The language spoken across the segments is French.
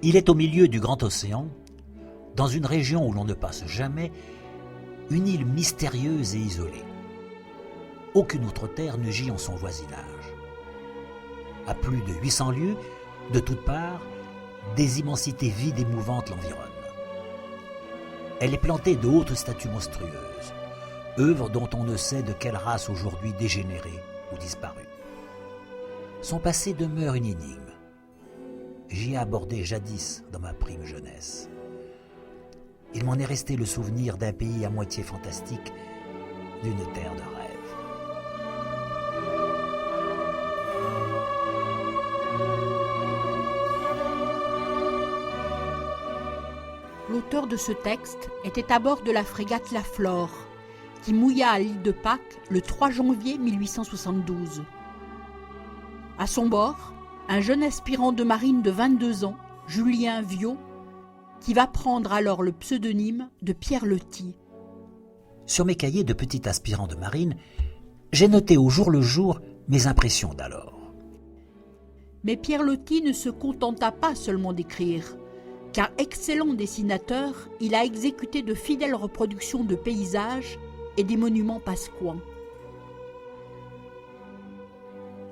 Il est au milieu du grand océan, dans une région où l'on ne passe jamais, une île mystérieuse et isolée. Aucune autre terre ne gît en son voisinage. À plus de 800 lieues, de toutes parts, des immensités vides et mouvantes l'environnent. Elle est plantée de hautes statues monstrueuses, œuvres dont on ne sait de quelle race aujourd'hui dégénérée ou disparue. Son passé demeure une énigme. J'y ai abordé jadis dans ma prime jeunesse. Il m'en est resté le souvenir d'un pays à moitié fantastique, d'une terre de rêve. L'auteur de ce texte était à bord de la frégate La Flore, qui mouilla à l'île de Pâques le 3 janvier 1872. À son bord, un jeune aspirant de marine de 22 ans, Julien Viaud, qui va prendre alors le pseudonyme de Pierre Loti. Sur mes cahiers de petit aspirant de marine, j'ai noté au jour le jour mes impressions d'alors. Mais Pierre Loti ne se contenta pas seulement d'écrire, car excellent dessinateur, il a exécuté de fidèles reproductions de paysages et des monuments pasquants.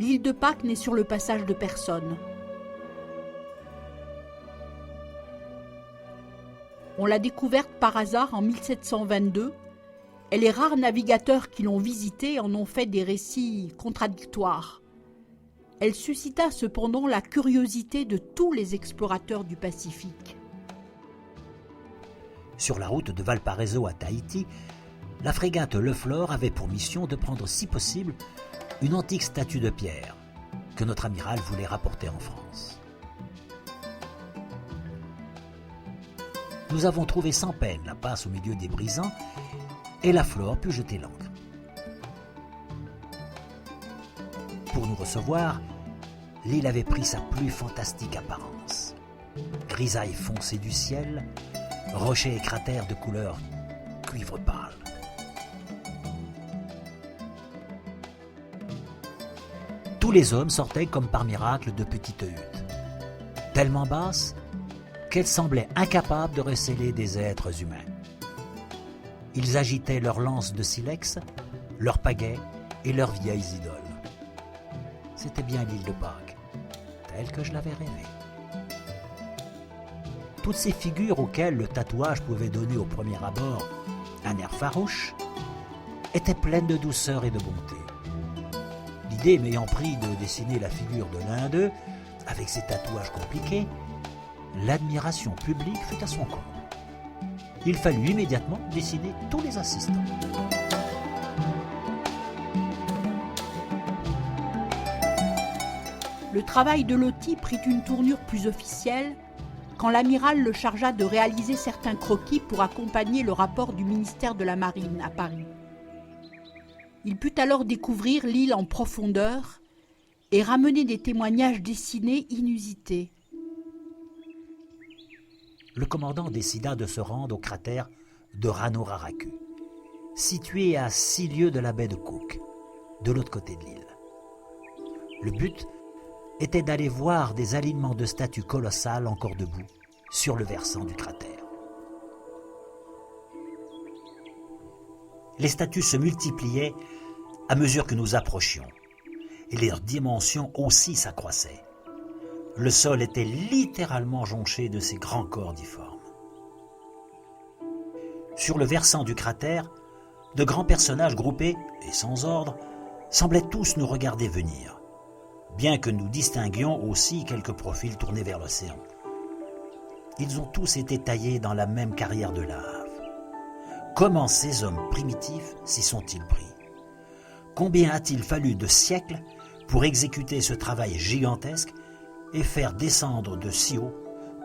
L'île de Pâques n'est sur le passage de personne. On l'a découverte par hasard en 1722, et les rares navigateurs qui l'ont visitée en ont fait des récits contradictoires. Elle suscita cependant la curiosité de tous les explorateurs du Pacifique. Sur la route de Valparaiso à Tahiti, la frégate Le Flore avait pour mission de prendre, si possible, une antique statue de pierre que notre amiral voulait rapporter en France. Nous avons trouvé sans peine la passe au milieu des brisants et la Flore put jeter l'ancre. Pour nous recevoir, l'île avait pris sa plus fantastique apparence. Grisaille foncée du ciel, rochers et cratères de couleur cuivre pâle. Tous les hommes sortaient comme par miracle de petites huttes, tellement basses qu'elles semblaient incapables de recéler des êtres humains. Ils agitaient leurs lances de silex, leurs pagaies et leurs vieilles idoles. C'était bien l'île de Pâques, telle que je l'avais rêvée. Toutes ces figures auxquelles le tatouage pouvait donner au premier abord un air farouche étaient pleines de douceur et de bonté. L'idée m'ayant pris de dessiner la figure de l'un d'eux, avec ses tatouages compliqués, l'admiration publique fut à son comble. Il fallut immédiatement dessiner tous les assistants. Le travail de Loti prit une tournure plus officielle quand l'amiral le chargea de réaliser certains croquis pour accompagner le rapport du ministère de la Marine à Paris. Il put alors découvrir l'île en profondeur et ramener des témoignages dessinés inusités. Le commandant décida de se rendre au cratère de Rano-Raraku, situé à 6 lieues de la baie de Cook, de l'autre côté de l'île. Le but était d'aller voir des alignements de statues colossales encore debout sur le versant du cratère. Les statues se multipliaient à mesure que nous approchions, et leurs dimensions aussi s'accroissaient. Le sol était littéralement jonché de ces grands corps difformes. Sur le versant du cratère, de grands personnages groupés et sans ordre semblaient tous nous regarder venir, bien que nous distinguions aussi quelques profils tournés vers l'océan. Ils ont tous été taillés dans la même carrière de lave. Comment ces hommes primitifs s'y sont-ils pris? Combien a-t-il fallu de siècles pour exécuter ce travail gigantesque et faire descendre de si haut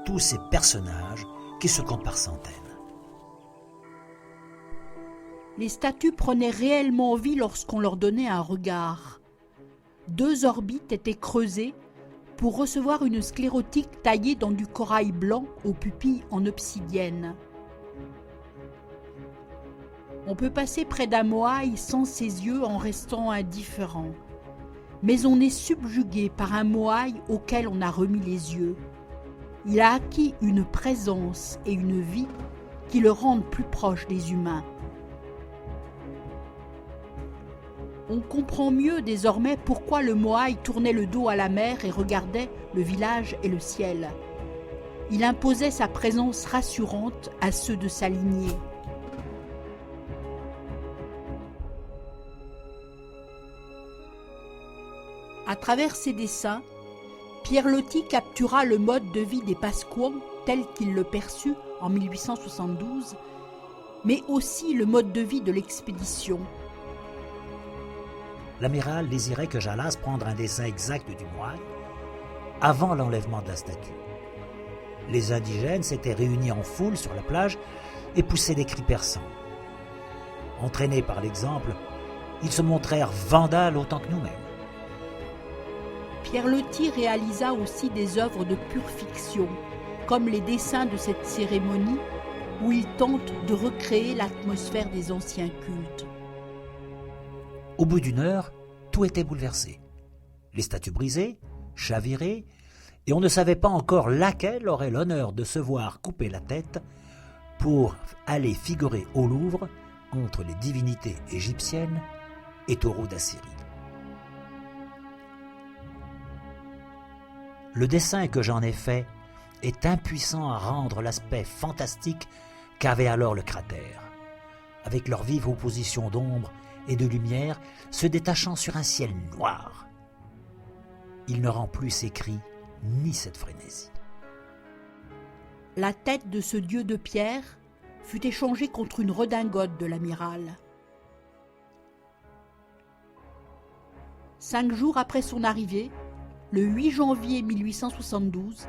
tous ces personnages qui se comptent par centaines? Les statues prenaient réellement vie lorsqu'on leur donnait un regard. 2 orbites étaient creusées pour recevoir une sclérotique taillée dans du corail blanc aux pupilles en obsidienne. On peut passer près d'un moaï sans ses yeux en restant indifférent. Mais on est subjugué par un moaï auquel on a remis les yeux. il a acquis une présence et une vie qui le rendent plus proche des humains. On comprend mieux désormais pourquoi le Moai tournait le dos à la mer et regardait le village et le ciel. Il imposait sa présence rassurante à ceux de sa lignée. À travers ses dessins, Pierre Loti captura le mode de vie des Pasquans tel qu'il le perçut en 1872, mais aussi le mode de vie de l'expédition. L'amiral désirait que j'allasse prendre un dessin exact du Moai avant l'enlèvement de la statue. Les indigènes s'étaient réunis en foule sur la plage et poussaient des cris perçants. Entraînés par l'exemple, ils se montrèrent vandales autant que nous-mêmes. Pierre Loti réalisa aussi des œuvres de pure fiction, comme les dessins de cette cérémonie où il tente de recréer l'atmosphère des anciens cultes. Au bout d'une heure, tout était bouleversé. Les statues brisées, chavirées, et on ne savait pas encore laquelle aurait l'honneur de se voir couper la tête pour aller figurer au Louvre entre les divinités égyptiennes et taureaux d'Assyrie. Le dessin que j'en ai fait est impuissant à rendre l'aspect fantastique qu'avait alors le cratère, avec leur vive opposition d'ombre et de lumière se détachant sur un ciel noir. Il ne rend plus ces cris ni cette frénésie. La tête de ce dieu de pierre fut échangée contre une redingote de l'amiral. 5 jours après son arrivée, le 8 janvier 1872,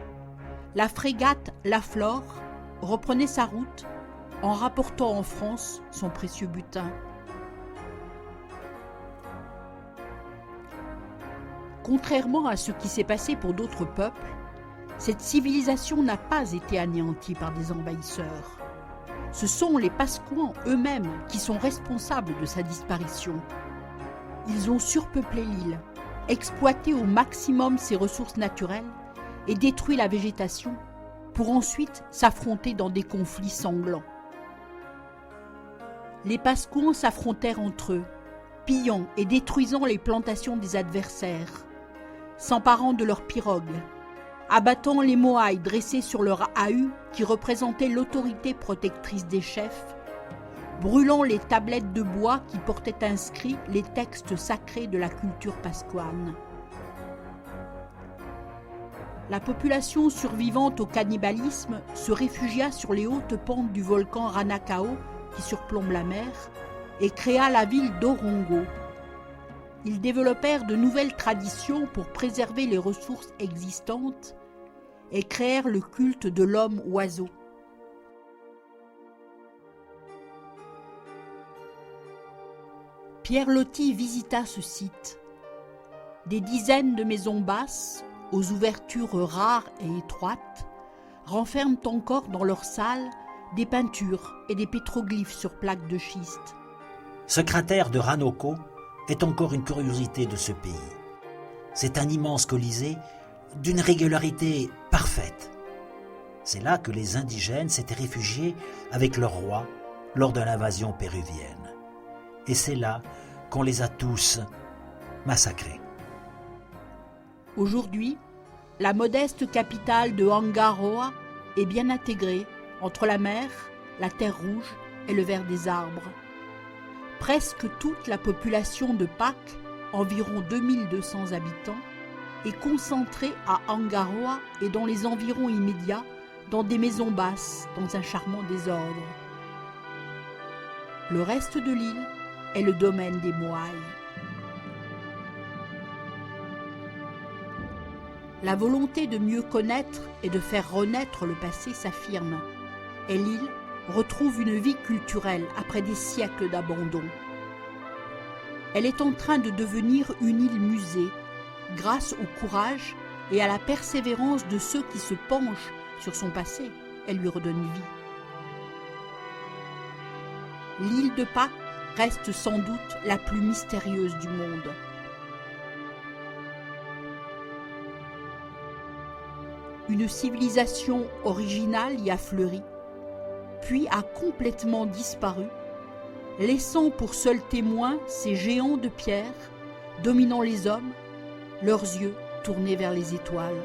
la frégate La Flore reprenait sa route en rapportant en France son précieux butin. Contrairement à ce qui s'est passé pour d'autres peuples, cette civilisation n'a pas été anéantie par des envahisseurs. Ce sont les Pasquans eux-mêmes qui sont responsables de sa disparition. Ils ont surpeuplé l'île, exploité au maximum ses ressources naturelles et détruit la végétation pour ensuite s'affronter dans des conflits sanglants. Les Pasquans s'affrontèrent entre eux, pillant et détruisant les plantations des adversaires, s'emparant de leurs pirogues, abattant les Moai dressés sur leur ahus qui représentaient l'autorité protectrice des chefs, brûlant les tablettes de bois qui portaient inscrits les textes sacrés de la culture pasquane. La population survivante au cannibalisme se réfugia sur les hautes pentes du volcan Ranakao qui surplombe la mer et créa la ville d'Orongo. Ils développèrent de nouvelles traditions pour préserver les ressources existantes et créèrent le culte de l'homme-oiseau. Pierre Loti visita ce site. Des dizaines de maisons basses, aux ouvertures rares et étroites, renferment encore dans leurs salles des peintures et des pétroglyphes sur plaques de schiste. Ce cratère de Ranoko est encore une curiosité de ce pays. C'est un immense colisée d'une régularité parfaite. C'est là que les indigènes s'étaient réfugiés avec leur roi lors de l'invasion péruvienne. Et c'est là qu'on les a tous massacrés. Aujourd'hui, la modeste capitale de Angaroa est bien intégrée entre la mer, la terre rouge et le vert des arbres. Presque toute la population de Pâques, environ 2200 habitants, est concentrée à Angaroa et dans les environs immédiats, dans des maisons basses, dans un charmant désordre. Le reste de l'île est le domaine des Moai. La volonté de mieux connaître et de faire renaître le passé s'affirme, et l'île retrouve une vie culturelle après des siècles d'abandon. Elle est en train de devenir une île musée, grâce au courage et à la persévérance de ceux qui se penchent sur son passé et lui redonnent vie. L'île de Pâques reste sans doute la plus mystérieuse du monde. une civilisation originale y a fleuri, puis a complètement disparu, laissant pour seuls témoins ces géants de pierre dominant les hommes, leurs yeux tournés vers les étoiles.